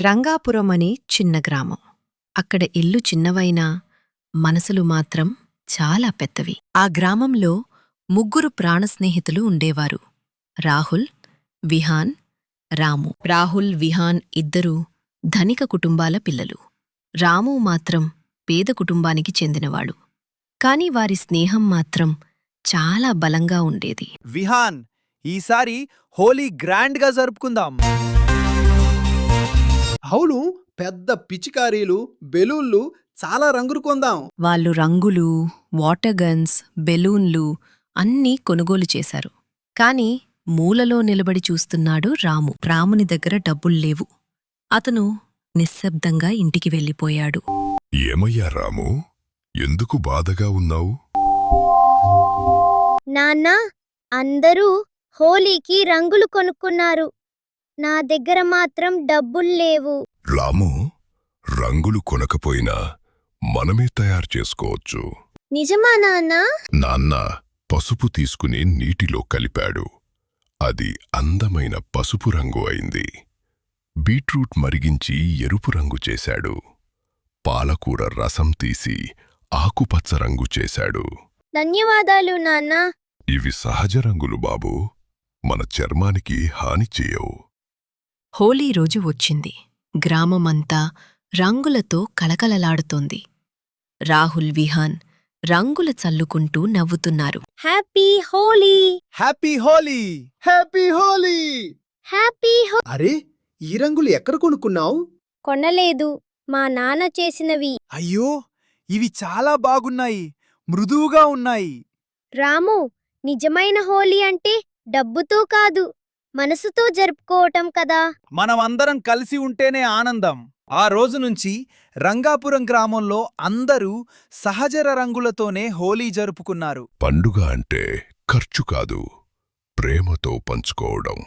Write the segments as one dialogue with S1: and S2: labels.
S1: రంగాపురం అనే చిన్న గ్రామం. అక్కడ ఇల్లు చిన్నవైనా మనసులు మాత్రం చాలా పెద్దవి. ఆ గ్రామంలో ముగ్గురు ప్రాణస్నేహితులు ఉండేవారు. రాహుల్, విహాన్, రాము. రాహుల్, విహాన్ ఇద్దరూ ధనిక కుటుంబాల పిల్లలు. రాము మాత్రం పేద కుటుంబానికి చెందినవాడు. కాని వారి స్నేహం మాత్రం చాలా బలంగా ఉండేది.
S2: విహాన్, ఈసారి హోలీ గ్రాండ్గా జరుపుకుందాం.
S3: అవును, పెద్ద పిచికారీలు, బెలూన్లు, చాలా రంగులు కొందాం.
S1: వాళ్ళు రంగులు, వాటర్ గన్స్, బెలూన్లు అన్నీ కొనుగోలు చేశారు. కాని మూలలో నిలబడి చూస్తున్నాడు రాము. రాముని దగ్గర డబ్బుల్లేవు. అతను నిశ్శబ్దంగా ఇంటికి వెళ్ళిపోయాడు.
S4: ఏమయ్యా రాము, ఎందుకు బాధగా ఉన్నావు?
S5: నాన్నా, అందరూ హోలీకి రంగులు కొనుక్కున్నారు. నా దగ్గర మాత్రం డబ్బుల్లేవు.
S4: రాము, రంగులు కొనకపోయినా మనమే తయారు చేసుకోవచ్చు.
S5: నిజమా నాన్నా?
S4: నాన్న పసుపు తీసుకుని నీటిలో కలిపాడు. అది అందమైన పసుపు రంగు అయింది. బీట్రూట్ మరిగించి ఎరుపు రంగు చేశాడు. పాలకూర రసం తీసి ఆకుపచ్చ రంగు చేశాడు.
S5: ధన్యవాదాలు నాన్నా.
S4: ఇవి సహజ రంగులు బాబూ, మన చర్మానికి హాని చేయవు.
S1: హోలీ రోజు వచ్చింది. గ్రామమంతా రంగులతో కలకలలాడుతోంది. రాహుల్, విహాన్ రంగుల చల్లుకుంటూ నవ్వుతున్నారు.
S5: Happy Holi!
S2: Happy Holi!
S3: Happy Holi!
S5: Happy
S3: అరే, ఈ రంగులు ఎక్కడ కొనుక్కున్నావు?
S5: కొనలేదు, మా నాన్న చేసినవి.
S2: అయ్యో, ఇవి చాలా బాగున్నాయి, మృదువుగా ఉన్నాయి.
S5: రాము, నిజమైన హోలీ అంటే డబ్బుతో కాదు, మనసుతో జరుపుకోవటం కదా.
S2: మనమందరం కలిసి ఉంటేనే ఆనందం. ఆ రోజు నుంచి రంగాపురం గ్రామంలో అందరూ సహజర రంగులతోనే హోలీ జరుపుకున్నారు.
S4: పండుగ అంటే ఖర్చు కాదు, ప్రేమతో పంచుకోవడం.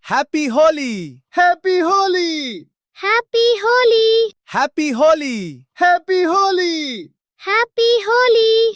S2: Happy Holi!
S3: Happy Holi!
S5: Happy Holi!
S2: Happy Holi!
S3: Happy Holi!
S5: Happy Holi!